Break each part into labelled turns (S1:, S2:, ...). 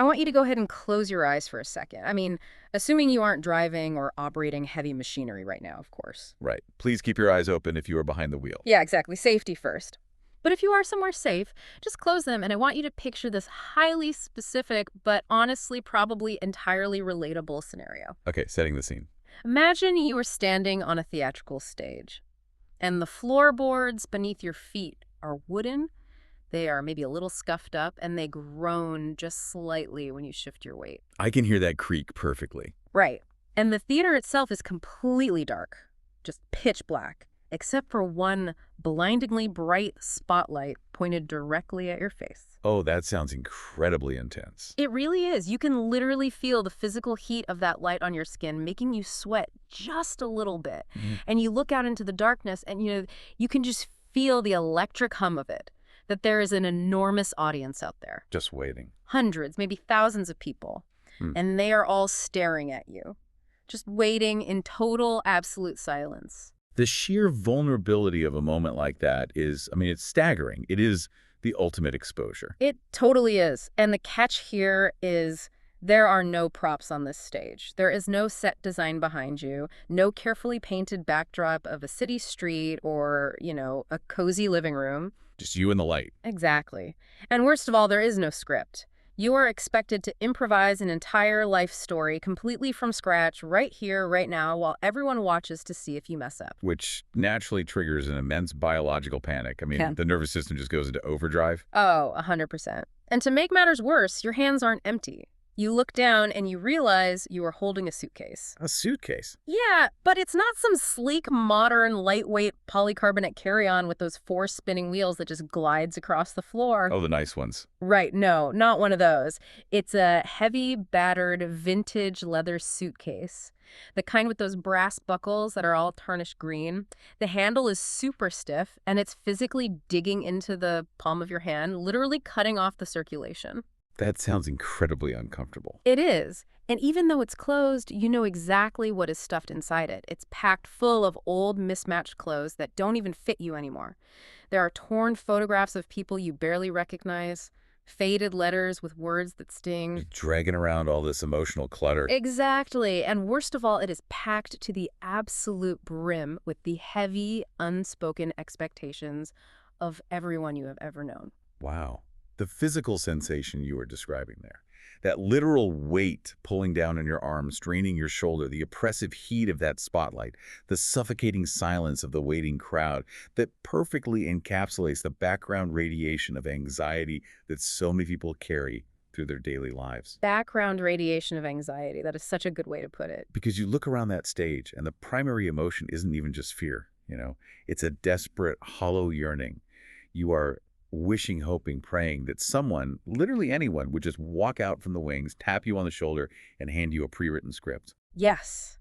S1: I want you to go ahead and close your eyes for a second. I mean, assuming you aren't driving or operating heavy machinery right now, of course.
S2: Right. Please keep your eyes open if you are behind the wheel.
S1: Yeah, exactly. Safety first. But if you are somewhere safe, just close them, and I want you to picture this highly specific, but honestly probably entirely relatable scenario.
S2: Okay, setting the scene.
S1: Imagine you are standing on a theatrical stage, and the floorboards beneath your feet are wooden. They are maybe a little scuffed up, and they groan just slightly when you shift your weight.
S2: I can hear that creak perfectly.
S1: Right. And the theater itself is completely dark, just pitch black, except for one blindingly bright spotlight pointed directly at your face.
S2: Oh, that sounds incredibly intense.
S1: It really is. You can literally feel the physical heat of that light on your skin, making you sweat just a little bit. And you look out into the darkness, and you can just feel the electric hum of it, that there is an enormous audience out there.
S2: Just waiting.
S1: Hundreds, maybe thousands of people. And they are all staring at you, just waiting in total, absolute silence.
S2: The sheer vulnerability of a moment like that is, it's staggering. It is the ultimate exposure.
S1: It totally is. And the catch here is there are no props on this stage. There is no set design behind you, no carefully painted backdrop of a city street or, a cozy living room.
S2: Just you and the light.
S1: Exactly. And worst of all, there is no script. You are expected to improvise an entire life story completely from scratch right here, right now, while everyone watches to see if you mess up.
S2: Which naturally triggers an immense biological panic. The nervous system just goes into overdrive.
S1: Oh, 100%. And to make matters worse, your hands aren't empty. You look down and you realize you are holding a suitcase.
S2: A suitcase?
S1: Yeah, but it's not some sleek, modern, lightweight polycarbonate carry-on with those 4 spinning wheels that just glides across the floor.
S2: Oh, the nice ones.
S1: Right, no, not one of those. It's a heavy, battered, vintage leather suitcase. The kind with those brass buckles that are all tarnished green. The handle is super stiff, and it's physically digging into the palm of your hand, literally cutting off the circulation.
S2: That sounds incredibly uncomfortable.
S1: It is. And even though it's closed, you know exactly what is stuffed inside it. It's packed full of old, mismatched clothes that don't even fit you anymore. There are torn photographs of people you barely recognize, faded letters with words that sting.
S2: Just dragging around all this emotional clutter.
S1: Exactly. And worst of all, it is packed to the absolute brim with the heavy, unspoken expectations of everyone you have ever known.
S2: Wow. The physical sensation you were describing there, that literal weight pulling down on your arm, straining your shoulder, the oppressive heat of that spotlight, the suffocating silence of the waiting crowd, that perfectly encapsulates the background radiation of anxiety that so many people carry through their daily lives.
S1: Background radiation of anxiety. That is such a good way to put it.
S2: Because you look around that stage and the primary emotion isn't even just fear, It's a desperate, hollow yearning. You are wishing, hoping, praying that someone, literally anyone, would just walk out from the wings, tap you on the shoulder, and hand you a pre-written script.
S1: Yes.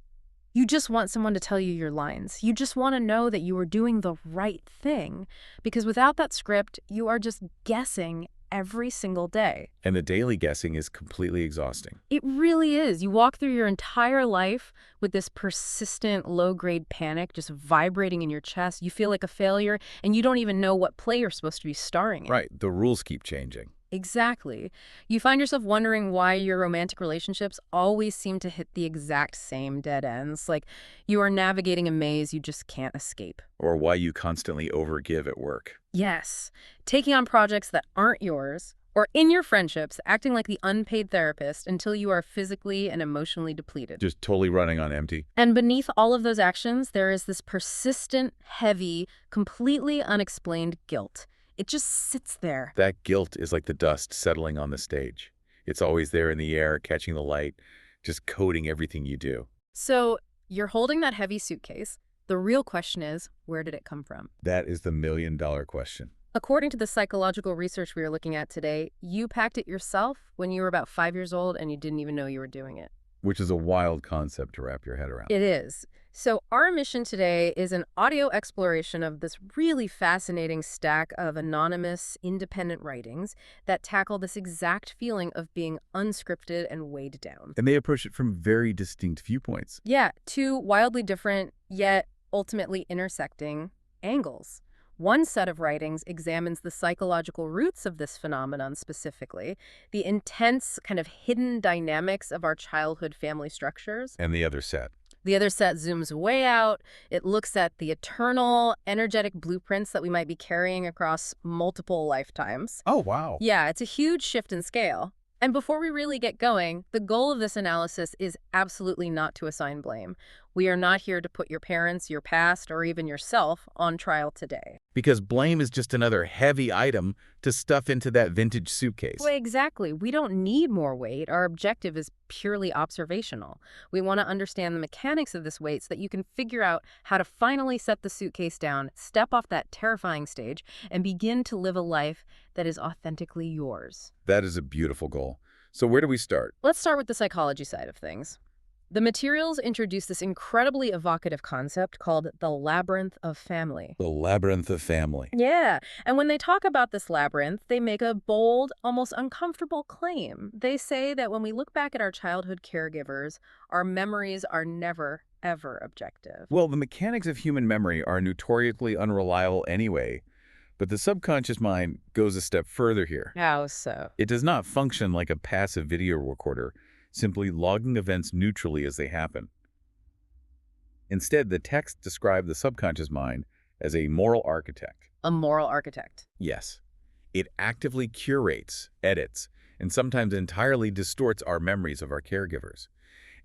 S1: You just want someone to tell you your lines. You just want to know that you are doing the right thing. Because without that script, you are just guessing every single day.
S2: And the daily guessing is completely exhausting.
S1: It really is. You walk through your entire life with this persistent low-grade panic just vibrating in your chest. You feel like a failure, and you don't even know what play you're supposed to be starring in.
S2: Right. The rules keep changing.
S1: Exactly. You find yourself wondering why your romantic relationships always seem to hit the exact same dead ends. Like you are navigating a maze you just can't escape.
S2: Or why you constantly overgive at work.
S1: Yes. Taking on projects that aren't yours, or in your friendships, acting like the unpaid therapist until you are physically and emotionally depleted.
S2: Just totally running on empty.
S1: And beneath all of those actions, there is this persistent, heavy, completely unexplained guilt. It just sits there.
S2: That guilt is like the dust settling on the stage. It's always there in the air, catching the light, just coating everything you do.
S1: So you're holding that heavy suitcase. The real question is, where did it come from?
S2: That is the million-dollar question.
S1: According to the psychological research we are looking at today, you packed it yourself when you were about 5 years old and you didn't even know you were doing it.
S2: Which is a wild concept to wrap your head around.
S1: It is. So our mission today is an audio exploration of this really fascinating stack of anonymous, independent writings that tackle this exact feeling of being unscripted and weighed down.
S2: And they approach it from very distinct viewpoints.
S1: Yeah, 2 wildly different, yet ultimately intersecting angles. One set of writings examines the psychological roots of this phenomenon specifically, the intense, kind of hidden dynamics of our childhood family structures.
S2: And the other set.
S1: The other set zooms way out. It looks at the eternal, energetic blueprints that we might be carrying across multiple lifetimes.
S2: Oh, wow.
S1: Yeah, it's a huge shift in scale. And before we really get going, the goal of this analysis is absolutely not to assign blame. We are not here to put your parents, your past, or even yourself on trial today.
S2: Because blame is just another heavy item to stuff into that vintage suitcase.
S1: Well, exactly. We don't need more weight. Our objective is purely observational. We want to understand the mechanics of this weight so that you can figure out how to finally set the suitcase down, step off that terrifying stage, and begin to live a life that is authentically yours.
S2: That is a beautiful goal. So where do we start?
S1: Let's start with the psychology side of things. The materials introduce this incredibly evocative concept called the labyrinth of family.
S2: The labyrinth of family.
S1: Yeah, and when they talk about this labyrinth, they make a bold, almost uncomfortable claim. They say that when we look back at our childhood caregivers, our memories are never, ever objective.
S2: Well, the mechanics of human memory are notoriously unreliable anyway, but the subconscious mind goes a step further here.
S1: How so?
S2: It does not function like a passive video recorder, simply logging events neutrally as they happen. Instead, the text described the subconscious mind as a moral architect.
S1: A moral architect.
S2: Yes. It actively curates, edits, and sometimes entirely distorts our memories of our caregivers.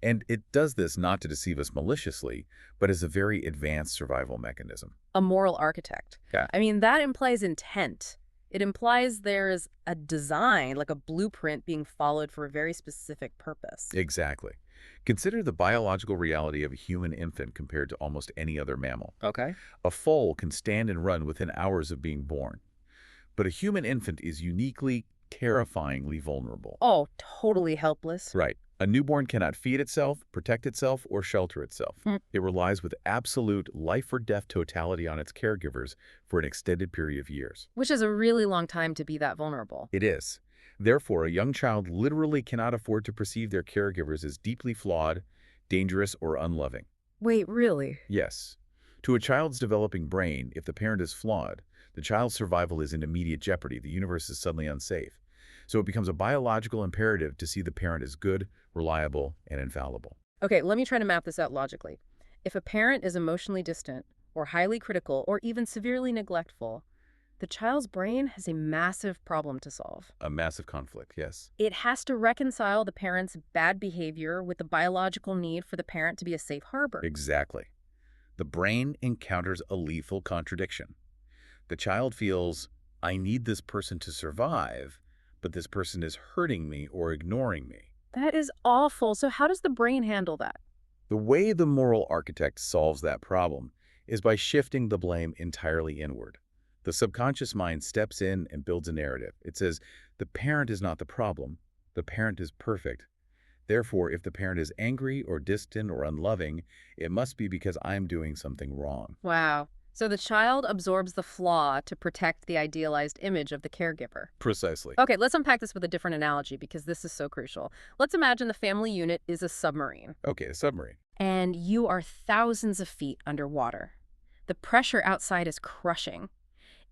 S2: And it does this not to deceive us maliciously, but as a very advanced survival mechanism.
S1: A moral architect.
S2: Yeah.
S1: I mean, that implies intent. It implies there's a design, like a blueprint being followed for a very specific purpose.
S2: Exactly. Consider the biological reality of a human infant compared to almost any other mammal.
S1: Okay.
S2: A foal can stand and run within hours of being born. But a human infant is uniquely, terrifyingly vulnerable.
S1: Oh, totally helpless.
S2: Right. A newborn cannot feed itself, protect itself, or shelter itself. It relies with absolute life-or-death totality on its caregivers for an extended period of years.
S1: Which is a really long time to be that vulnerable.
S2: It is. Therefore, a young child literally cannot afford to perceive their caregivers as deeply flawed, dangerous, or unloving.
S1: Wait, really?
S2: Yes. To a child's developing brain, if the parent is flawed, the child's survival is in immediate jeopardy. The universe is suddenly unsafe. So it becomes a biological imperative to see the parent as good, reliable, and infallible.
S1: Okay, let me try to map this out logically. If a parent is emotionally distant, or highly critical, or even severely neglectful, the child's brain has a massive problem to solve.
S2: A massive conflict, yes.
S1: It has to reconcile the parent's bad behavior with the biological need for the parent to be a safe harbor.
S2: Exactly. The brain encounters a lethal contradiction. The child feels, I need this person to survive, but this person is hurting me or ignoring me.
S1: That is awful. So how does the brain handle that?
S2: The way the moral architect solves that problem is by shifting the blame entirely inward. The subconscious mind steps in and builds a narrative. It says, the parent is not the problem. The parent is perfect. Therefore, if the parent is angry or distant or unloving, it must be because I'm doing something wrong.
S1: Wow. So the child absorbs the flaw to protect the idealized image of the caregiver.
S2: Precisely.
S1: Okay, let's unpack this with a different analogy because this is so crucial. Let's imagine the family unit is a submarine.
S2: Okay, a submarine.
S1: And you are thousands of feet underwater. The pressure outside is crushing.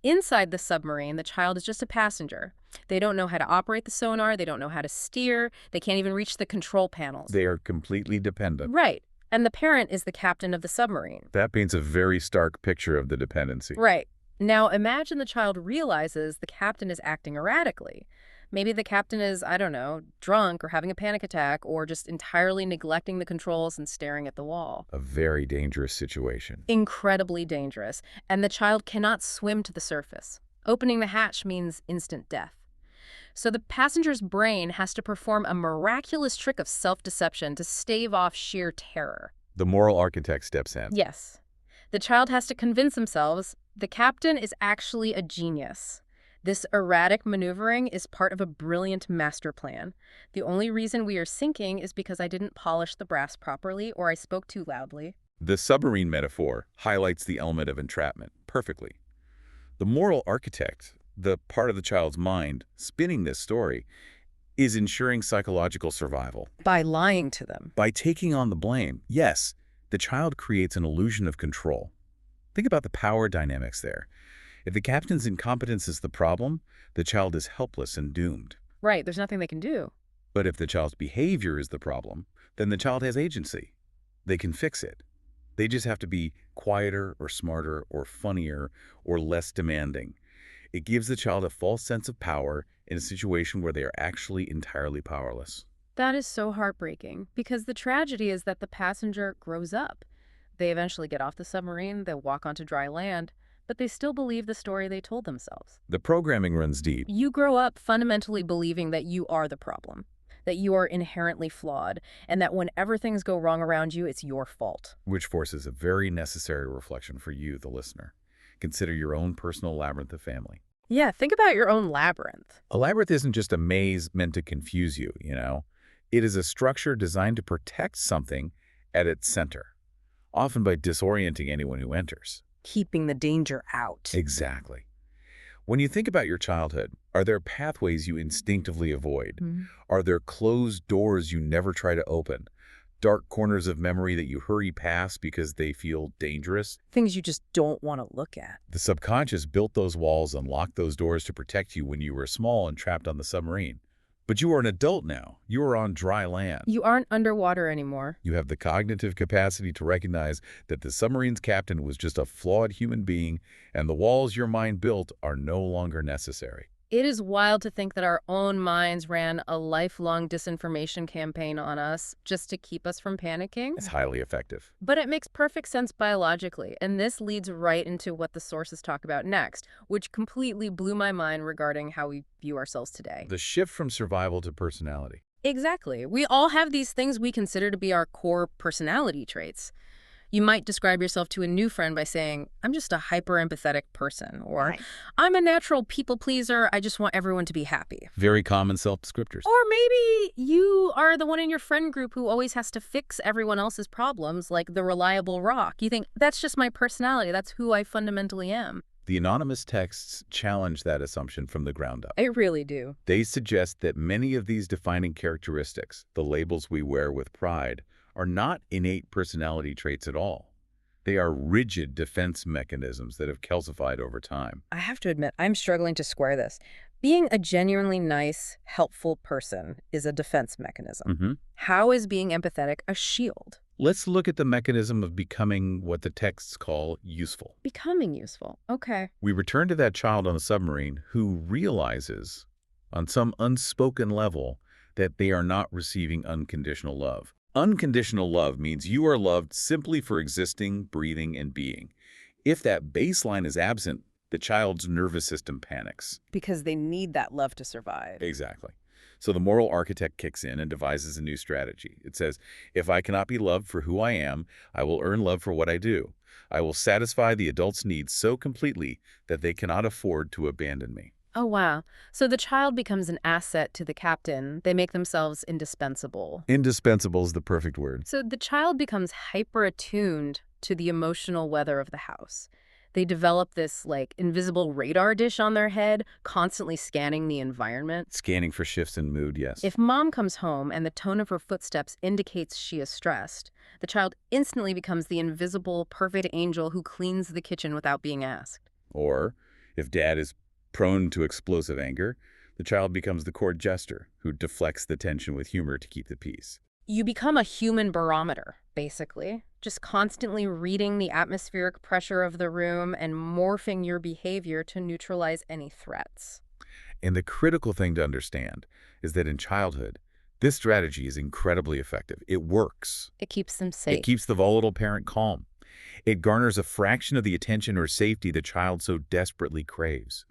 S1: Inside the submarine, the child is just a passenger. They don't know how to operate the sonar. They don't know how to steer. They can't even reach the control panels.
S2: They are completely dependent.
S1: Right. And the parent is the captain of the submarine.
S2: That paints a very stark picture of the dependency.
S1: Right. Now imagine the child realizes the captain is acting erratically. Maybe the captain is, I don't know, drunk or having a panic attack or just entirely neglecting the controls and staring at the wall.
S2: A very dangerous situation.
S1: Incredibly dangerous. And the child cannot swim to the surface. Opening the hatch means instant death. So the passenger's brain has to perform a miraculous trick of self-deception to stave off sheer terror.
S2: The moral architect steps in.
S1: Yes. The child has to convince themselves the captain is actually a genius. This erratic maneuvering is part of a brilliant master plan. The only reason we are sinking is because I didn't polish the brass properly or I spoke too loudly.
S2: The submarine metaphor highlights the element of entrapment perfectly. The moral architect, the part of the child's mind spinning this story, is ensuring psychological survival.
S1: By lying to them.
S2: By taking on the blame, yes, the child creates an illusion of control. Think about the power dynamics there. If the captain's incompetence is the problem, the child is helpless and doomed.
S1: Right, there's nothing they can do.
S2: But if the child's behavior is the problem, then the child has agency. They can fix it. They just have to be quieter or smarter or funnier or less demanding. It gives the child a false sense of power in a situation where they are actually entirely powerless.
S1: That is so heartbreaking, because the tragedy is that the passenger grows up. They eventually get off the submarine, they walk onto dry land, but they still believe the story they told themselves.
S2: The programming runs deep,
S1: You grow up fundamentally believing that you are the problem, that you are inherently flawed, and that whenever things go wrong around you, it's your fault.
S2: which forces a very necessary reflection for you, the listener. Consider your own personal labyrinth of family.
S1: Yeah, think about your own labyrinth.
S2: A labyrinth isn't just a maze meant to confuse you, you know? It is a structure designed to protect something at its center, often by disorienting anyone who enters.
S1: Keeping the danger out.
S2: Exactly. When you think about your childhood, are there pathways you instinctively avoid?
S1: Mhm.
S2: Are there closed doors you never try to open? Dark corners of memory that you hurry past because they feel dangerous?
S1: Things you just don't want to look at.
S2: The subconscious built those walls and locked those doors to protect you when you were small and trapped on the submarine. But you are an adult now. You are on dry land.
S1: You aren't underwater anymore.
S2: You have the cognitive capacity to recognize that the submarine's captain was just a flawed human being, and the walls your mind built are no longer necessary.
S1: It is wild to think that our own minds ran a lifelong disinformation campaign on us just to keep us from panicking.
S2: It's highly effective.
S1: But it makes perfect sense biologically, and this leads right into what the sources talk about next, which completely blew my mind regarding how we view ourselves today.
S2: The shift from survival to personality.
S1: Exactly. We all have these things we consider to be our core personality traits. You might describe yourself to a new friend by saying, I'm just a hyper-empathetic person, or
S3: Right.
S1: I'm a natural people pleaser, I just want everyone to be happy.
S2: Very common self-descriptors.
S1: Or maybe you are the one in your friend group who always has to fix everyone else's problems, like the reliable rock. You think, that's just my personality, that's who I fundamentally am.
S2: The anonymous texts challenge that assumption from the ground up.
S1: I really do.
S2: They suggest that many of these defining characteristics, the labels we wear with pride, are not innate personality traits at all. They are rigid defense mechanisms that have calcified over time.
S1: I have to admit, I'm struggling to square this. Being a genuinely nice, helpful person is a defense mechanism. How is being empathetic a shield?
S2: Let's look at the mechanism of becoming what the texts call useful.
S1: Becoming useful. Okay.
S2: We return to that child on the submarine who realizes, on some unspoken level, that they are not receiving unconditional love. Unconditional love means you are loved simply for existing, breathing, and being. If that baseline is absent, the child's nervous system panics.
S1: Because they need that love to survive.
S2: Exactly. So the moral architect kicks in and devises a new strategy. It says, if I cannot be loved for who I am, I will earn love for what I do. I will satisfy the adult's needs so completely that they cannot afford to abandon me.
S1: Oh, wow. So the child becomes an asset to the captain. They make themselves indispensable.
S2: Indispensable is the perfect word.
S1: So the child becomes hyper-attuned to the emotional weather of the house. They develop this, invisible radar dish on their head, constantly scanning the environment.
S2: Scanning for shifts in mood, yes.
S1: If mom comes home and the tone of her footsteps indicates she is stressed, the child instantly becomes the invisible, perfect angel who cleans the kitchen without being asked.
S2: Or, if dad is prone to explosive anger, the child becomes the court jester who deflects the tension with humor to keep the peace.
S1: You become a human barometer, basically, just constantly reading the atmospheric pressure of the room and morphing your behavior to neutralize any threats.
S2: And the critical thing to understand is that in childhood, this strategy is incredibly effective. It works.
S1: It keeps them safe.
S2: It keeps the volatile parent calm. It garners a fraction of the attention or safety the child so desperately craves.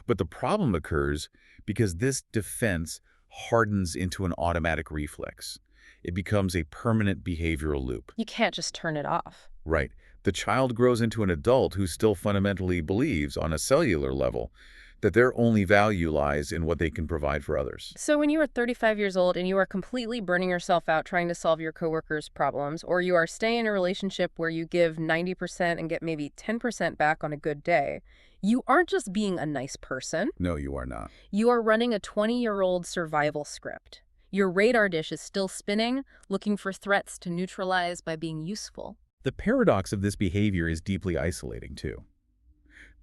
S2: But the problem occurs because this defense hardens into an automatic reflex. It becomes a permanent behavioral loop.
S1: You can't just turn it off.
S2: Right. The child grows into an adult who still fundamentally believes, on a cellular level, that their only value lies in what they can provide for others.
S1: So when you are 35 years old and you are completely burning yourself out trying to solve your coworkers' problems, or you are staying in a relationship where you give 90% and get maybe 10% back on a good day, you aren't just being a nice person.
S2: No, you are not.
S1: You are running a 20-year-old survival script. Your radar dish is still spinning, looking for threats to neutralize by being useful.
S2: The paradox of this behavior is deeply isolating, too.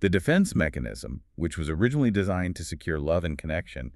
S2: The defense mechanism, which was originally designed to secure love and connection,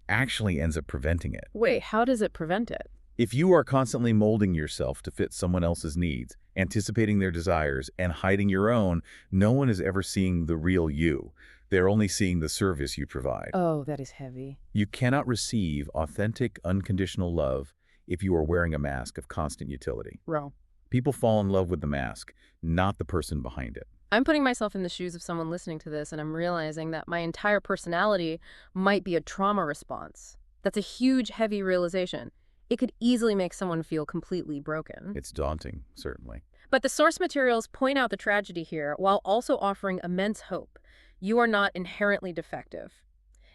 S2: actually ends up preventing it.
S1: Wait, how does it prevent it?
S2: If you are constantly molding yourself to fit someone else's needs, anticipating their desires, and hiding your own, no one is ever seeing the real you. They're only seeing the service you provide.
S1: Oh, that is heavy.
S2: You cannot receive authentic, unconditional love if you are wearing a mask of constant utility.
S1: Bro.
S2: People fall in love with the mask, not the person behind it.
S1: I'm putting myself in the shoes of someone listening to this, and I'm realizing that my entire personality might be a trauma response. That's a huge, heavy realization. It could easily make someone feel completely broken.
S2: It's daunting, certainly.
S1: But the source materials point out the tragedy here while also offering immense hope. You are not inherently defective.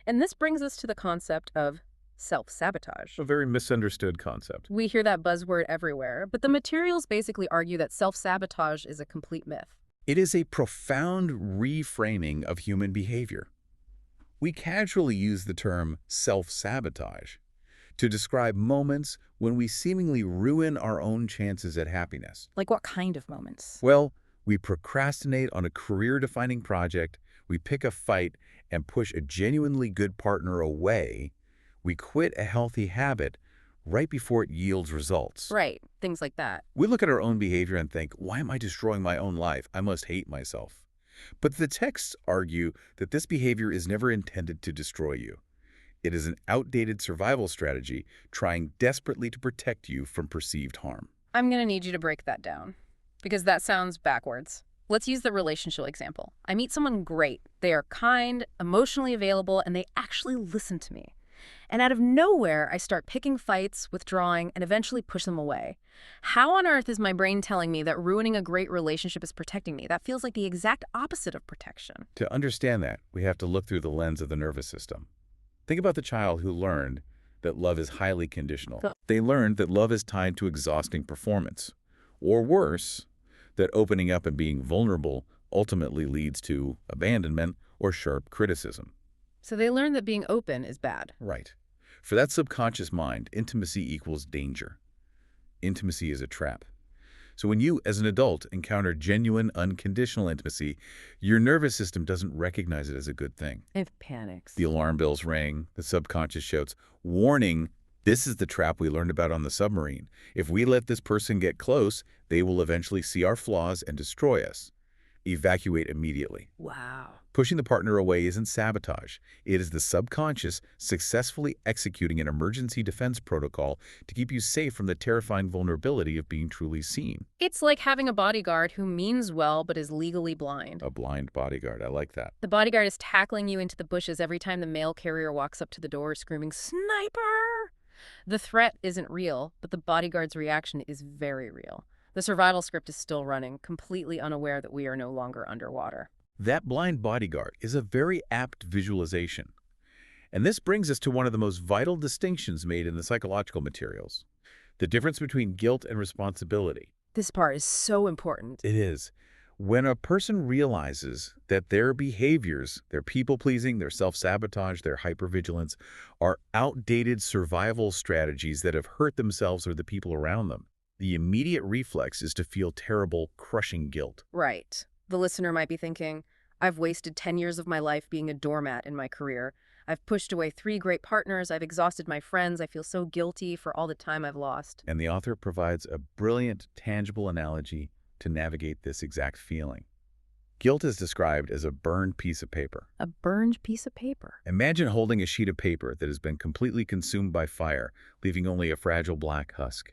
S1: And this brings us to the concept of self-sabotage.
S2: A very misunderstood concept.
S1: We hear that buzzword everywhere, but the materials basically argue that self-sabotage is a complete myth.
S2: It is a profound reframing of human behavior. We casually use the term self-sabotage to describe moments when we seemingly ruin our own chances at happiness.
S1: Like what kind of moments?
S2: Well, we procrastinate on a career-defining project, we pick a fight and push a genuinely good partner away, we quit a healthy habit right before it yields results.
S1: Right, things like that.
S2: We look at our own behavior and think, why am I destroying my own life? I must hate myself. But the texts argue that this behavior is never intended to destroy you. It is an outdated survival strategy trying desperately to protect you from perceived harm.
S1: I'm going to need you to break that down, because that sounds backwards. Let's use the relationship example. I meet someone great. They are kind, emotionally available, and they actually listen to me. And out of nowhere, I start picking fights, withdrawing, and eventually push them away. How on earth is my brain telling me that ruining a great relationship is protecting me? That feels like the exact opposite of protection.
S2: To understand that, we have to look through the lens of the nervous system. Think about the child who learned that love is highly conditional. They learned that love is tied to exhausting performance. Or worse, that opening up and being vulnerable ultimately leads to abandonment or sharp criticism.
S1: So they learned that being open is bad.
S2: Right. For that subconscious mind, intimacy equals danger. Intimacy is a trap. So when you, as an adult, encounter genuine, unconditional intimacy, your nervous system doesn't recognize it as a good thing.
S1: It panics.
S2: The alarm bells ring, the subconscious shouts, warning, this is the trap we learned about on the submarine. If we let this person get close, they will eventually see our flaws and destroy us. Evacuate immediately.
S1: Wow.
S2: Pushing the partner away isn't sabotage. It is the subconscious successfully executing an emergency defense protocol to keep you safe from the terrifying vulnerability of being truly seen.
S1: It's like having a bodyguard who means well but is legally blind.
S2: A blind bodyguard. I like that.
S1: The bodyguard is tackling you into the bushes every time the mail carrier walks up to the door screaming, "Sniper!" The threat isn't real, but the bodyguard's reaction is very real. The survival script is still running, completely unaware that we are no longer underwater.
S2: That blind bodyguard is a very apt visualization. And this brings us to one of the most vital distinctions made in the psychological materials, the difference between guilt and responsibility.
S1: This part is so important.
S2: It is. When a person realizes that their behaviors, their people-pleasing, their self-sabotage, their hypervigilance, are outdated survival strategies that have hurt themselves or the people around them, the immediate reflex is to feel terrible, crushing guilt.
S1: Right. The listener might be thinking, I've wasted 10 years of my life being a doormat in my career. I've pushed away 3 great partners. I've exhausted my friends. I feel so guilty for all the time I've lost.
S2: And the author provides a brilliant, tangible analogy to navigate this exact feeling. Guilt is described as a burned piece of paper.
S1: A burned piece of paper.
S2: Imagine holding a sheet of paper that has been completely consumed by fire, leaving only a fragile black husk.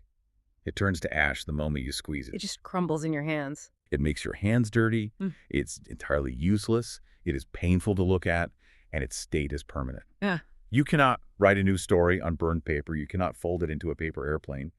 S2: It turns to ash the moment you squeeze it.
S1: It just crumbles in your hands.
S2: It makes your hands dirty. It's entirely useless. It is painful to look at, and its state is permanent.
S1: Yeah.
S2: You cannot write a new story on burned paper. You cannot fold it into a paper airplane.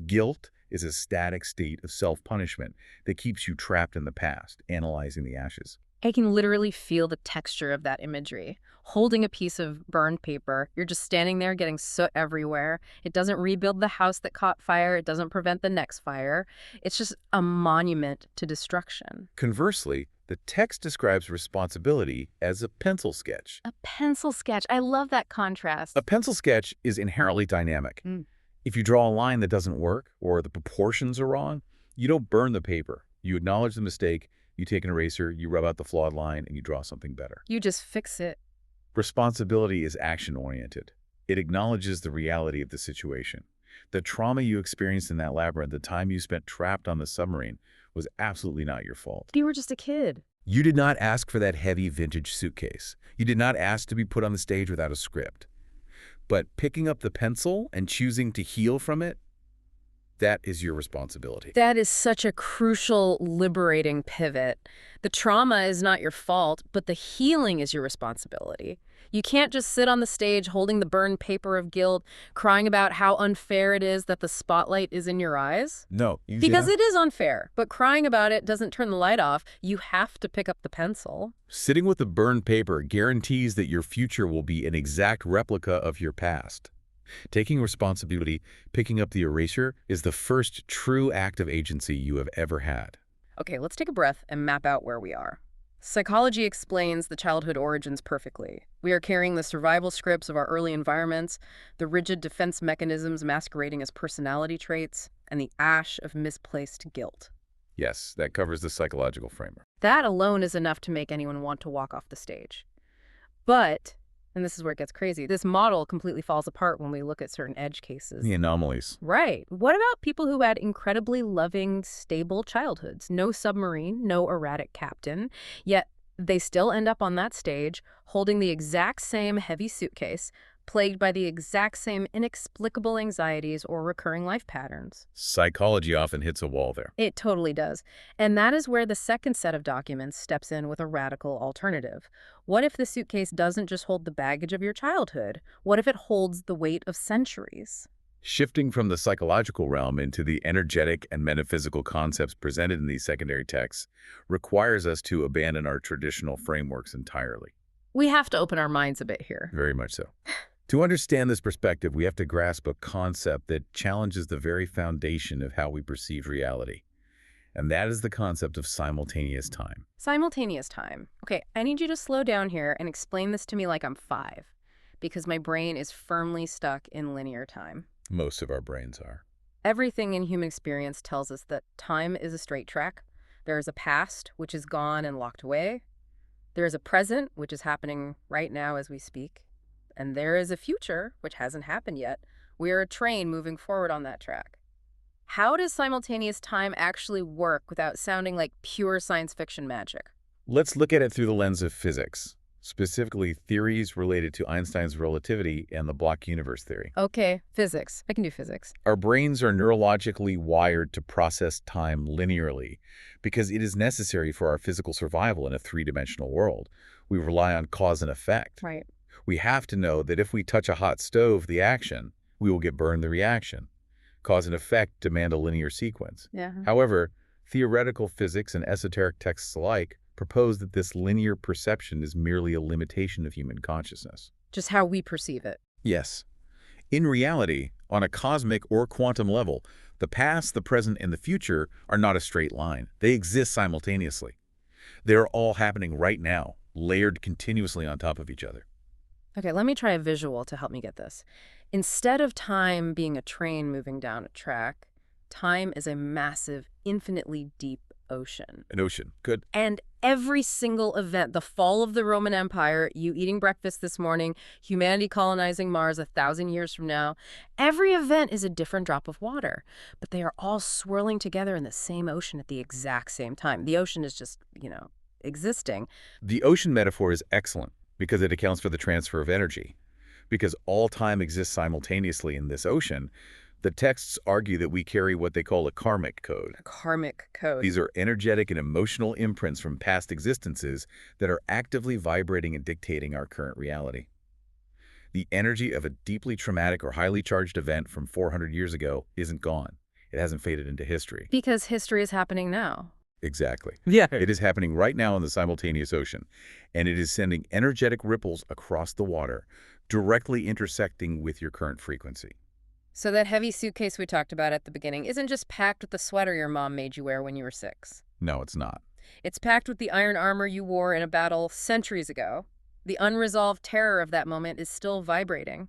S2: Guilt is a static state of self-punishment that keeps you trapped in the past, analyzing the ashes.
S1: I can literally feel the texture of that imagery. Holding a piece of burned paper, you're just standing there getting soot everywhere. It doesn't rebuild the house that caught fire. It doesn't prevent the next fire. It's just a monument to destruction.
S2: Conversely, the text describes responsibility as a pencil sketch.
S1: A pencil sketch. I love that contrast.
S2: A pencil sketch is inherently dynamic. If you draw a line that doesn't work or the proportions are wrong, you don't burn the paper. You acknowledge the mistake, You take an eraser, you rub out the flawed line, and you draw something better.
S1: You just fix it.
S2: Responsibility is action-oriented. It acknowledges the reality of the situation. The trauma you experienced in that labyrinth, the time you spent trapped on the submarine, was absolutely not your fault.
S1: You were just a kid.
S2: You did not ask for that heavy vintage suitcase. You did not ask to be put on the stage without a script. But picking up the pencil and choosing to heal from it, that is your responsibility.
S1: That is such a crucial, liberating pivot. The trauma is not your fault, but the healing is your responsibility. You can't just sit on the stage holding the burned paper of guilt, crying about how unfair it is that the spotlight is in your eyes.
S2: No.
S1: Because it is unfair, but crying about it doesn't turn the light off. You have to pick up the pencil.
S2: Sitting with the burned paper guarantees that your future will be an exact replica of your past. Taking responsibility, picking up the eraser, is the first true act of agency you have ever had.
S1: Okay, let's take a breath and map out where we are. Psychology explains the childhood origins perfectly. We are carrying the survival scripts of our early environments, the rigid defense mechanisms masquerading as personality traits, and the ash of misplaced guilt.
S2: Yes, that covers the psychological framework.
S1: That alone is enough to make anyone want to walk off the stage. But, and this is where it gets crazy, this model completely falls apart when we look at certain edge cases.
S2: The anomalies.
S1: Right. What about people who had incredibly loving, stable childhoods? No submarine, no erratic captain, yet they still end up on that stage holding the exact same heavy suitcase, plagued by the exact same inexplicable anxieties or recurring life patterns.
S2: Psychology often hits a wall there.
S1: It totally does. And that is where the second set of documents steps in with a radical alternative. What if the suitcase doesn't just hold the baggage of your childhood? What if it holds the weight of centuries?
S2: Shifting from the psychological realm into the energetic and metaphysical concepts presented in these secondary texts requires us to abandon our traditional frameworks entirely.
S1: We have to open our minds a bit here.
S2: Very much so. To understand this perspective, we have to grasp a concept that challenges the very foundation of how we perceive reality. And that is the concept of simultaneous time.
S1: Simultaneous time. Okay, I need you to slow down here and explain this to me like I'm 5, because my brain is firmly stuck in linear time.
S2: Most of our brains are.
S1: Everything in human experience tells us that time is a straight track. There is a past, which is gone and locked away. There is a present, which is happening right now as we speak. And there is a future, which hasn't happened yet. We are a train moving forward on that track. How does simultaneous time actually work without sounding like pure science fiction magic?
S2: Let's look at it through the lens of physics, specifically theories related to Einstein's relativity and the block universe theory.
S1: Okay, physics. I can do physics.
S2: Our brains are neurologically wired to process time linearly because it is necessary for our physical survival in a three-dimensional world. We rely on cause and effect.
S1: Right.
S2: We have to know that if we touch a hot stove, the action, we will get burned the reaction. Cause and effect demand a linear sequence.
S1: Yeah.
S2: However, theoretical physics and esoteric texts alike propose that this linear perception is merely a limitation of human consciousness.
S1: Just how we perceive it.
S2: Yes. In reality, on a cosmic or quantum level, the past, the present, and the future are not a straight line. They exist simultaneously. They are all happening right now, layered continuously on top of each other.
S1: Okay, let me try a visual to help me get this. Instead of time being a train moving down a track, time is a massive, infinitely deep ocean.
S2: An ocean. Good.
S1: And every single event, the fall of the Roman Empire, you eating breakfast this morning, humanity colonizing Mars 1,000 years from now, every event is a different drop of water. But they are all swirling together in the same ocean at the exact same time. The ocean is just, existing.
S2: The ocean metaphor is excellent because it accounts for the transfer of energy. Because all time exists simultaneously in this ocean, the texts argue that we carry what they call a karmic code.
S1: A karmic code.
S2: These are energetic and emotional imprints from past existences that are actively vibrating and dictating our current reality. The energy of a deeply traumatic or highly charged event from 400 years ago isn't gone. It hasn't faded into history.
S1: Because history is happening now.
S2: Exactly.
S1: Yeah.
S2: It is happening right now in the simultaneous ocean, and it is sending energetic ripples across the water, directly intersecting with your current frequency.
S1: So that heavy suitcase we talked about at the beginning isn't just packed with the sweater your mom made you wear when you were 6.
S2: No, it's not.
S1: It's packed with the iron armor you wore in a battle centuries ago. The unresolved terror of that moment is still vibrating.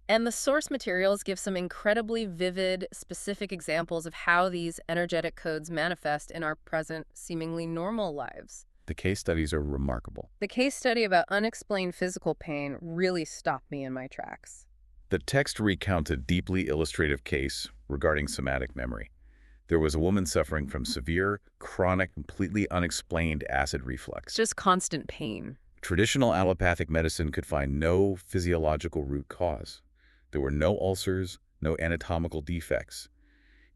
S1: And the source materials give some incredibly vivid, specific examples of how these energetic codes manifest in our present, seemingly normal lives.
S2: The case studies are remarkable.
S1: The case study about unexplained physical pain really stopped me in my tracks.
S2: The text recounts a deeply illustrative case regarding somatic memory. There was a woman suffering from severe, chronic, completely unexplained acid reflux.
S1: Just constant pain.
S2: Traditional allopathic medicine could find no physiological root cause. There were no ulcers, no anatomical defects.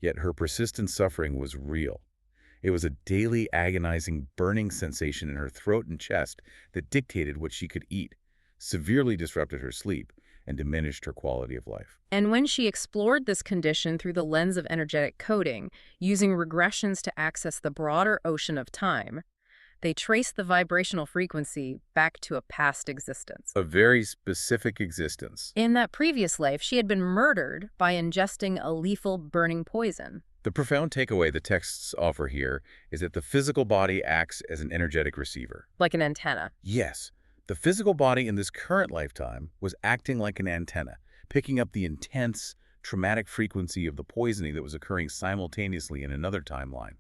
S2: Yet her persistent suffering was real. It was a daily agonizing, burning sensation in her throat and chest that dictated what she could eat, severely disrupted her sleep, and diminished her quality of life.
S1: And when she explored this condition through the lens of energetic coding, using regressions to access the broader ocean of time, they traced the vibrational frequency back to a past existence.
S2: A very specific existence.
S1: In that previous life, she had been murdered by ingesting a lethal burning poison.
S2: The profound takeaway the texts offer here is that the physical body acts as an energetic receiver.
S1: Like an antenna.
S2: Yes, the physical body in this current lifetime was acting like an antenna, picking up the intense, traumatic frequency of the poisoning that was occurring simultaneously in another timeline.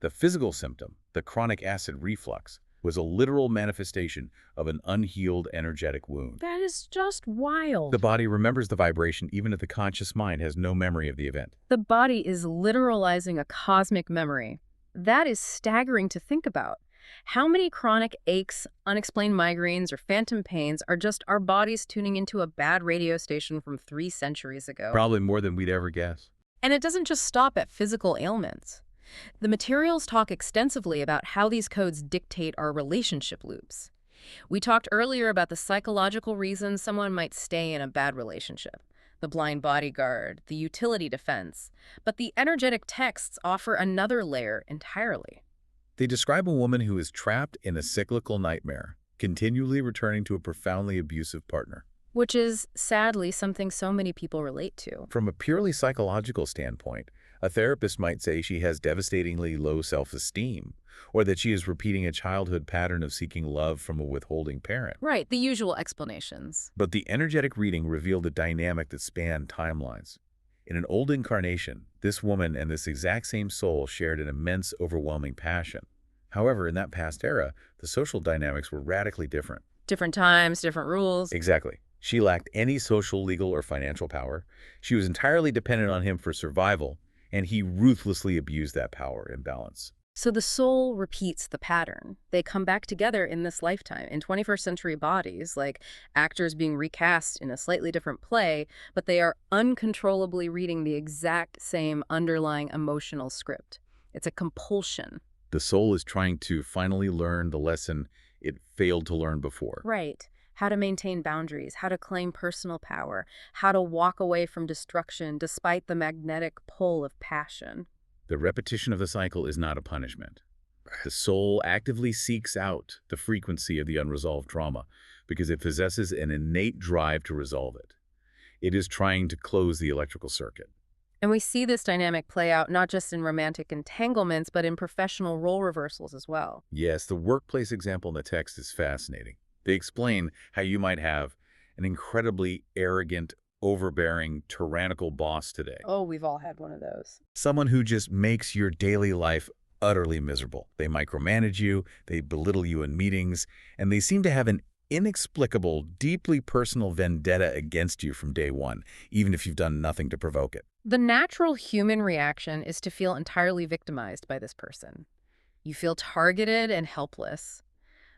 S2: The physical symptom, the chronic acid reflux, was a literal manifestation of an unhealed energetic wound.
S1: That is just wild.
S2: The body remembers the vibration even if the conscious mind has no memory of the event.
S1: The body is literalizing a cosmic memory. That is staggering to think about. How many chronic aches, unexplained migraines, or phantom pains are just our bodies tuning into a bad radio station from 3 centuries ago?
S2: Probably more than we'd ever guess.
S1: And it doesn't just stop at physical ailments. The materials talk extensively about how these codes dictate our relationship loops. We talked earlier about the psychological reasons someone might stay in a bad relationship, the blind bodyguard, the utility defense, but the energetic texts offer another layer entirely.
S2: They describe a woman who is trapped in a cyclical nightmare, continually returning to a profoundly abusive partner.
S1: Which is, sadly, something so many people relate to.
S2: From a purely psychological standpoint, a therapist might say she has devastatingly low self-esteem, or that she is repeating a childhood pattern of seeking love from a withholding parent.
S1: Right, the usual explanations.
S2: But the energetic reading revealed a dynamic that spanned timelines. In an old incarnation, this woman and this exact same soul shared an immense, overwhelming passion. However, in that past era, the social dynamics were radically different.
S1: Different times, different rules.
S2: Exactly. She lacked any social, legal, or financial power. She was entirely dependent on him for survival, and he ruthlessly abused that power imbalance.
S1: So the soul repeats the pattern. They come back together in this lifetime, in 21st century bodies, like actors being recast in a slightly different play, but they are uncontrollably reading the exact same underlying emotional script. It's a compulsion.
S2: The soul is trying to finally learn the lesson it failed to learn before.
S1: Right. How to maintain boundaries, how to claim personal power, how to walk away from destruction despite the magnetic pull of passion.
S2: The repetition of the cycle is not a punishment. The soul actively seeks out the frequency of the unresolved trauma because it possesses an innate drive to resolve it. It is trying to close the electrical circuit.
S1: And we see this dynamic play out not just in romantic entanglements, but in professional role reversals as well.
S2: Yes, the workplace example in the text is fascinating. They explain how you might have an incredibly arrogant, overbearing, tyrannical boss today.
S1: Oh, we've all had one of those.
S2: Someone who just makes your daily life utterly miserable. They micromanage you, they belittle you in meetings, and they seem to have an inexplicable, deeply personal vendetta against you from day one, even if you've done nothing to provoke it.
S1: The natural human reaction is to feel entirely victimized by this person. You feel targeted and helpless.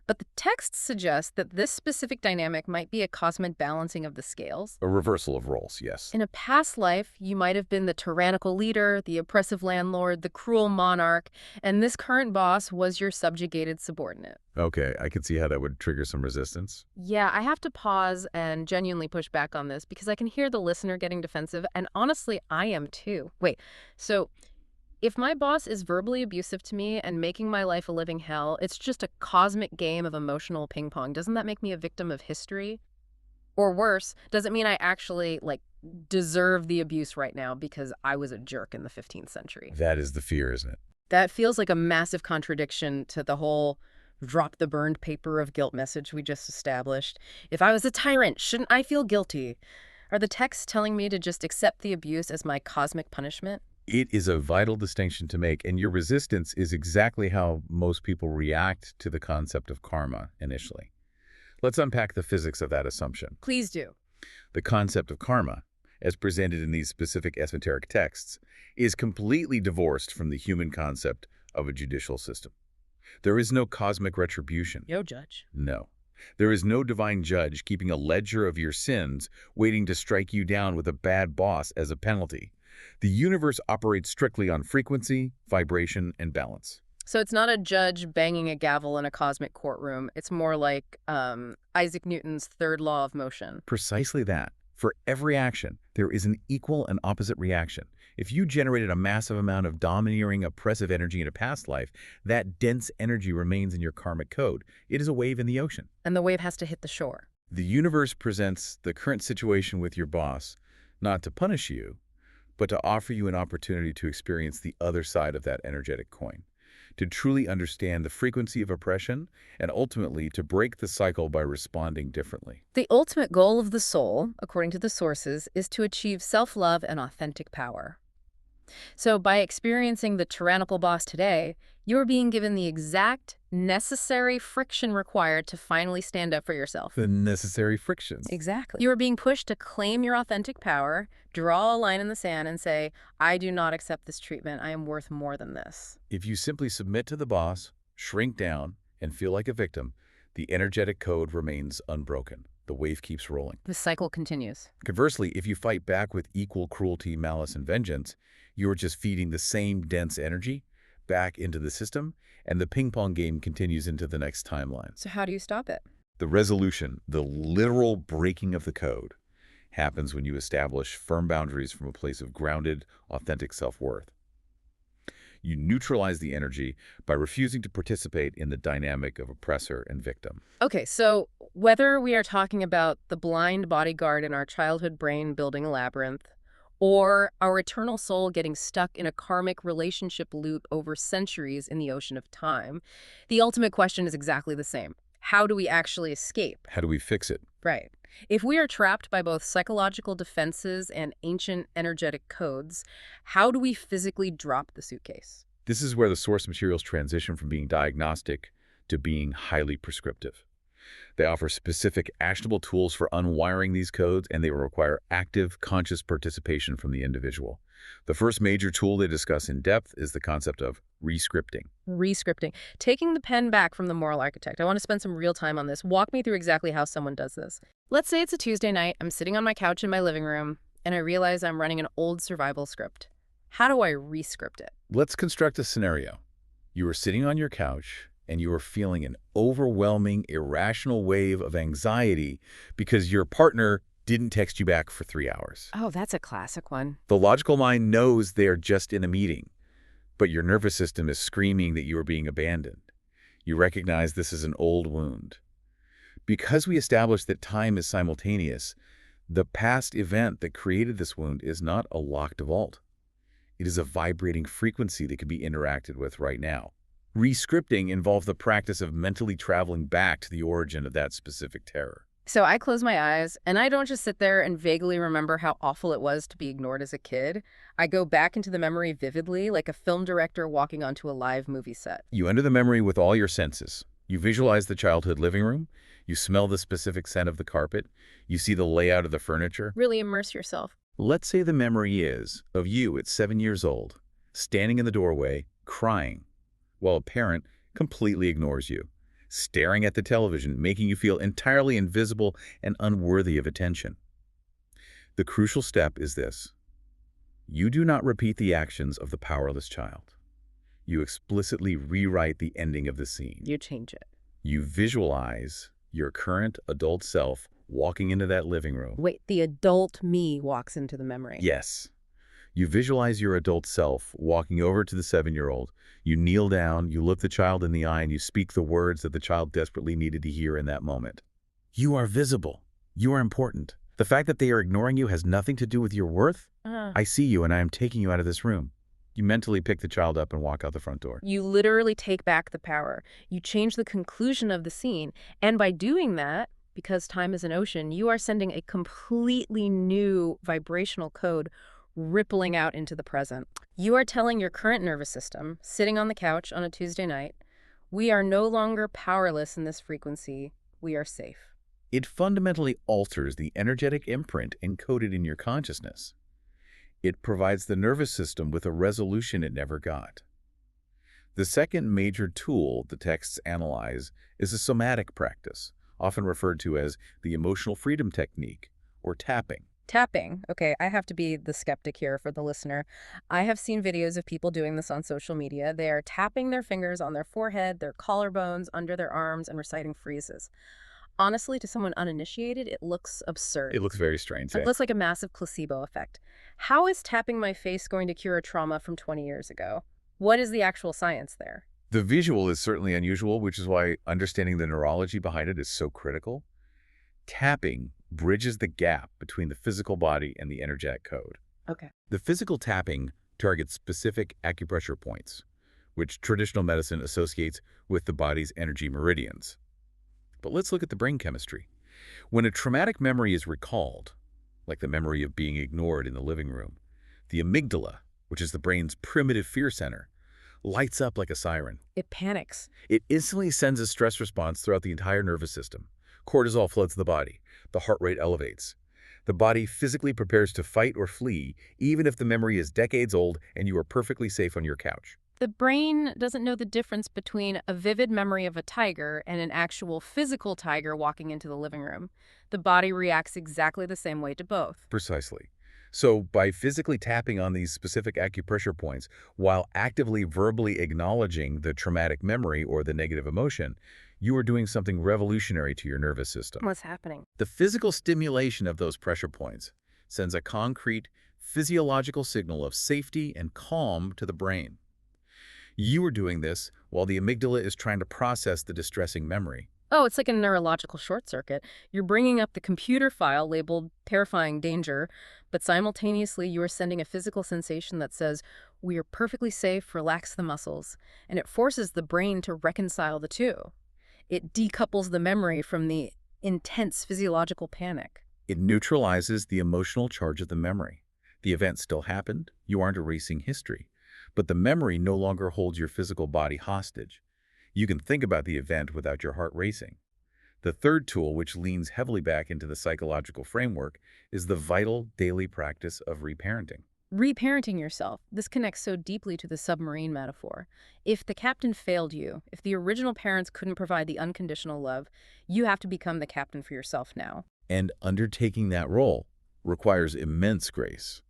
S1: But the text suggests that this specific dynamic might be a cosmic balancing of the scales.
S2: A reversal of roles, yes.
S1: In a past life, you might have been the tyrannical leader, the oppressive landlord, the cruel monarch, and this current boss was your subjugated subordinate.
S2: Okay, I can see how that would trigger some resistance.
S1: Yeah, I have to pause and genuinely push back on this because I can hear the listener getting defensive, and honestly, I am too. Wait, so if my boss is verbally abusive to me and making my life a living hell, it's just a cosmic game of emotional ping pong. Doesn't that make me a victim of history? Or worse, does it mean I actually, deserve the abuse right now because I was a jerk in the 15th century?
S2: That is the fear, isn't it?
S1: That feels like a massive contradiction to the whole drop the burned paper of guilt message we just established. If I was a tyrant, shouldn't I feel guilty? Are the texts telling me to just accept the abuse as my cosmic punishment?
S2: It is a vital distinction to make, and your resistance is exactly how most people react to the concept of karma initially. Let's unpack the physics of that assumption.
S1: Please do.
S2: The concept of karma, as presented in these specific esoteric texts, is completely divorced from the human concept of a judicial system. There is no cosmic retribution.
S1: Yo, Judge.
S2: No. There is no divine judge keeping a ledger of your sins, waiting to strike you down with a bad boss as a penalty. The universe operates strictly on frequency, vibration, and balance.
S1: So it's not a judge banging a gavel in a cosmic courtroom. It's more like Isaac Newton's third law of motion.
S2: Precisely that. For every action, there is an equal and opposite reaction. If you generated a massive amount of domineering, oppressive energy in a past life, that dense energy remains in your karmic code. It is a wave in the ocean.
S1: And the wave has to hit the shore.
S2: The universe presents the current situation with your boss, not to punish you, but to offer you an opportunity to experience the other side of that energetic coin, to truly understand the frequency of oppression, and ultimately to break the cycle by responding differently.
S1: The ultimate goal of the soul, according to the sources, is to achieve self-love and authentic power. So by experiencing the tyrannical boss today, you're being given the exact necessary friction required to finally stand up for yourself.
S2: The necessary frictions.
S1: Exactly. You are being pushed to claim your authentic power, draw a line in the sand, and say, I do not accept this treatment. I am worth more than this.
S2: If you simply submit to the boss, shrink down, and feel like a victim, the energetic code remains unbroken. The wave keeps rolling.
S1: The cycle continues.
S2: Conversely, if you fight back with equal cruelty, malice, and vengeance, you are just feeding the same dense energy back into the system, and the ping-pong game continues into the next timeline.
S1: So how do you stop it?
S2: The resolution, the literal breaking of the code, happens when you establish firm boundaries from a place of grounded, authentic self-worth. You neutralize the energy by refusing to participate in the dynamic of oppressor and victim.
S1: Okay, so whether we are talking about the blind bodyguard in our childhood brain building a labyrinth, or our eternal soul getting stuck in a karmic relationship loop over centuries in the ocean of time, the ultimate question is exactly the same. How do we actually escape?
S2: How do we fix it?
S1: Right. If we are trapped by both psychological defenses and ancient energetic codes, how do we physically drop the suitcase?
S2: This is where the source materials transition from being diagnostic to being highly prescriptive. They offer specific, actionable tools for unwiring these codes, and they will require active, conscious participation from the individual. The first major tool they discuss in depth is the concept of rescripting.
S1: Rescripting. Taking the pen back from the moral architect. I want to spend some real time on this. Walk me through exactly how someone does this. Let's say it's a Tuesday night. I'm sitting on my couch in my living room, and I realize I'm running an old survival script. How do I rescript it?
S2: Let's construct a scenario. You are sitting on your couch, and you are feeling an overwhelming, irrational wave of anxiety because your partner didn't text you back for 3 hours.
S1: Oh, that's a classic one.
S2: The logical mind knows they are just in a meeting, but your nervous system is screaming that you are being abandoned. You recognize this is an old wound. Because we established that time is simultaneous, the past event that created this wound is not a locked vault. It is a vibrating frequency that can be interacted with right now. Rescripting involves the practice of mentally traveling back to the origin of that specific terror.
S1: So I close my eyes, and I don't just sit there and vaguely remember how awful it was to be ignored as a kid. I go back into the memory vividly, like a film director walking onto a live movie set.
S2: You enter the memory with all your senses. You visualize the childhood living room. You smell the specific scent of the carpet. You see the layout of the furniture.
S1: Really immerse yourself.
S2: Let's say the memory is of you at 7 years old, standing in the doorway, crying, while a parent completely ignores you, staring at the television, making you feel entirely invisible and unworthy of attention. The crucial step is this. You do not repeat the actions of the powerless child. You explicitly rewrite the ending of the scene.
S1: You change it.
S2: You visualize your current adult self walking into that living room.
S1: Wait, the adult me walks into the memory.
S2: Yes. You visualize your adult self walking over to the 7-year-old. You kneel down, you look the child in the eye, and you speak the words that the child desperately needed to hear in that moment. You are visible. You are important. The fact that they are ignoring you has nothing to do with your worth. I see you, and I am taking you out of this room. You mentally pick the child up and walk out the front door.
S1: You literally take back the power. You change the conclusion of the scene. And by doing that, Because time is an ocean, you are sending a completely new vibrational code rippling out into the present. You are telling your current nervous system, sitting on the couch on a Tuesday night, we are no longer powerless in this frequency. We are safe.
S2: It fundamentally alters the energetic imprint encoded in your consciousness. It provides the nervous system with a resolution it never got. The second major tool the texts analyze is a somatic practice, often referred to as the emotional freedom technique, or tapping.
S1: Tapping. Okay, I have to be the skeptic here for the listener. I have seen videos of people doing this on social media. They are tapping their fingers on their forehead, their collarbones, under their arms, and reciting phrases. Honestly, to someone uninitiated, it looks absurd.
S2: It looks very strange,
S1: It
S2: eh?
S1: looks like a massive placebo effect. How is tapping my face going to cure a trauma from 20 years ago? What is the actual science there?
S2: The visual is certainly unusual, which is why understanding the neurology behind it is so critical. Tapping bridges the gap between the physical body and the energetic code.
S1: Okay.
S2: The physical tapping targets specific acupressure points, which traditional medicine associates with the body's energy meridians. But let's look at the brain chemistry. When a traumatic memory is recalled, like the memory of being ignored in the living room, the amygdala, which is the brain's primitive fear center, lights up like a siren.
S1: It panics.
S2: It instantly sends a stress response throughout the entire nervous system. Cortisol floods the body. The heart rate elevates. The body physically prepares to fight or flee, even if the memory is decades old and you are perfectly safe on your couch.
S1: The brain doesn't know the difference between a vivid memory of a tiger and an actual physical tiger walking into the living room. The body reacts exactly the same way to both.
S2: Precisely. So by physically tapping on these specific acupressure points, while actively verbally acknowledging the traumatic memory or the negative emotion, you are doing something revolutionary to your nervous system.
S1: What's happening?
S2: The physical stimulation of those pressure points sends a concrete, physiological signal of safety and calm to the brain. You are doing this while the amygdala is trying to process the distressing memory.
S1: Oh, it's like a neurological short circuit. You're bringing up the computer file labeled terrifying danger, but simultaneously you are sending a physical sensation that says, we are perfectly safe, relax the muscles, and it forces the brain to reconcile the two. It decouples the memory from the intense physiological panic.
S2: It neutralizes the emotional charge of the memory. The event still happened, you aren't erasing history, but the memory no longer holds your physical body hostage. You can think about the event without your heart racing. The third tool, which leans heavily back into the psychological framework, is the vital daily practice of reparenting.
S1: Reparenting yourself. This connects so deeply to the submarine metaphor. If the captain failed you, if the original parents couldn't provide the unconditional love, you have to become the captain for yourself now.
S2: And undertaking that role requires immense grace.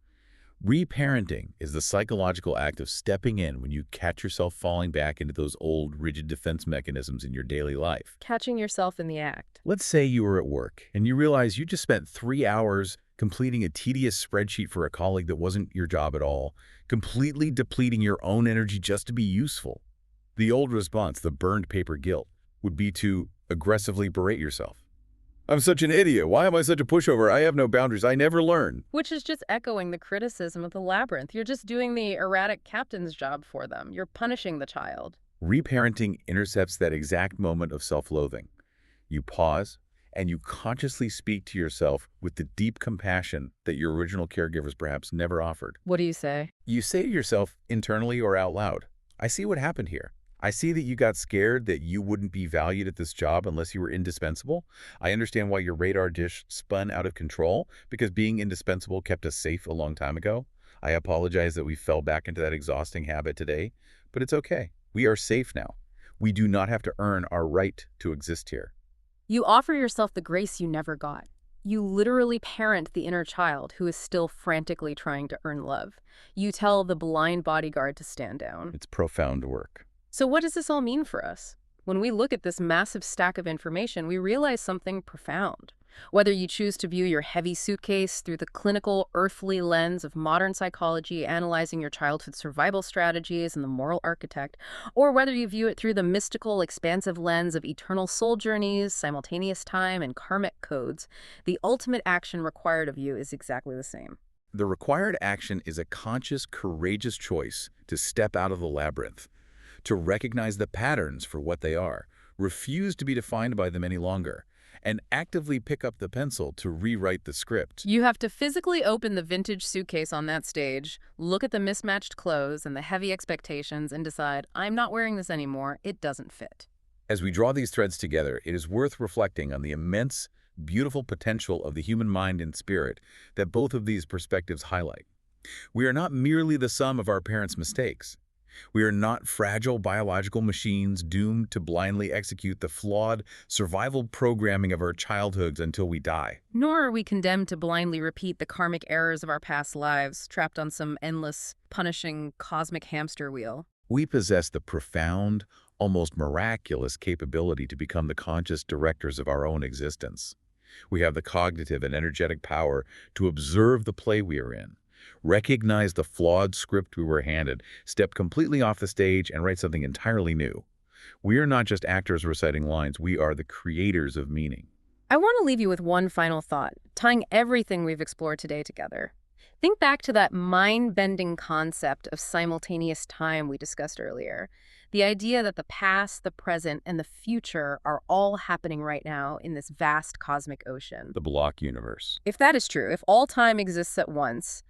S2: Reparenting is the psychological act of stepping in when you catch yourself falling back into those old, rigid defense mechanisms in your daily life.
S1: Catching yourself in the act.
S2: Let's say you were at work and you realize you just spent 3 hours completing a tedious spreadsheet for a colleague that wasn't your job at all, completely depleting your own energy just to be useful. The old response, the burned paper guilt, would be to aggressively berate yourself. I'm such an idiot. Why am I such a pushover? I have no boundaries. I never learn.
S1: Which is just echoing the criticism of the labyrinth. You're just doing the erratic captain's job for them. You're punishing the child.
S2: Reparenting intercepts that exact moment of self-loathing. You pause, and you consciously speak to yourself with the deep compassion that your original caregivers perhaps never offered.
S1: What do you say?
S2: You say to yourself, internally or out loud, I see what happened here. I see that you got scared that you wouldn't be valued at this job unless you were indispensable. I understand why your radar dish spun out of control, because being indispensable kept us safe a long time ago. I apologize that we fell back into that exhausting habit today, but it's okay. We are safe now. We do not have to earn our right to exist here.
S1: You offer yourself the grace you never got. You literally parent the inner child who is still frantically trying to earn love. You tell the blind bodyguard to stand down.
S2: It's profound work.
S1: So what does this all mean for us? When we look at this massive stack of information, we realize something profound. Whether you choose to view your heavy suitcase through the clinical, earthly lens of modern psychology, analyzing your childhood survival strategies and the moral architect, or whether you view it through the mystical, expansive lens of eternal soul journeys, simultaneous time, and karmic codes, the ultimate action required of you is exactly the same.
S2: The required action is a conscious, courageous choice to step out of the labyrinth, to recognize the patterns for what they are, refuse to be defined by them any longer, and actively pick up the pencil to rewrite the script.
S1: You have to physically open the vintage suitcase on that stage, look at the mismatched clothes and the heavy expectations, and decide, I'm not wearing this anymore, it doesn't fit.
S2: As we draw these threads together, it is worth reflecting on the immense, beautiful potential of the human mind and spirit that both of these perspectives highlight. We are not merely the sum of our parents' mistakes. We are not fragile biological machines doomed to blindly execute the flawed survival programming of our childhoods until we die.
S1: Nor are we condemned to blindly repeat the karmic errors of our past lives, trapped on some endless, punishing cosmic hamster wheel.
S2: We possess the profound, almost miraculous capability to become the conscious directors of our own existence. We have the cognitive and energetic power to observe the play we are in, recognize the flawed script we were handed, step completely off the stage, and write something entirely new. We are not just actors reciting lines, we are the creators of meaning.
S1: I want to leave you with one final thought, tying everything we've explored today together. Think back to that mind-bending concept of simultaneous time we discussed earlier. The idea that the past, the present, and the future are all happening right now in this vast cosmic ocean.
S2: The block universe.
S1: If that is true, if all time exists at once,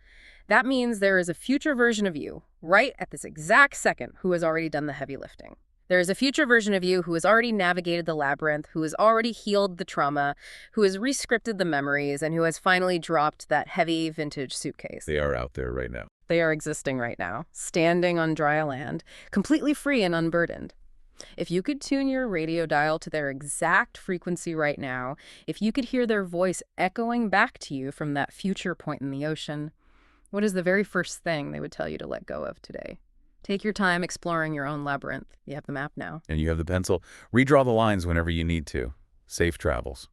S1: that means there is a future version of you, right at this exact second, who has already done the heavy lifting. There is a future version of you who has already navigated the labyrinth, who has already healed the trauma, who has rescripted the memories, and who has finally dropped that heavy vintage suitcase.
S2: They are out there right now.
S1: They are existing right now, standing on dry land, completely free and unburdened. If you could tune your radio dial to their exact frequency right now, if you could hear their voice echoing back to you from that future point in the ocean, what is the very first thing they would tell you to let go of today? Take your time exploring your own labyrinth. You have the map now.
S2: And you have the pencil. Redraw the lines whenever you need to. Safe travels.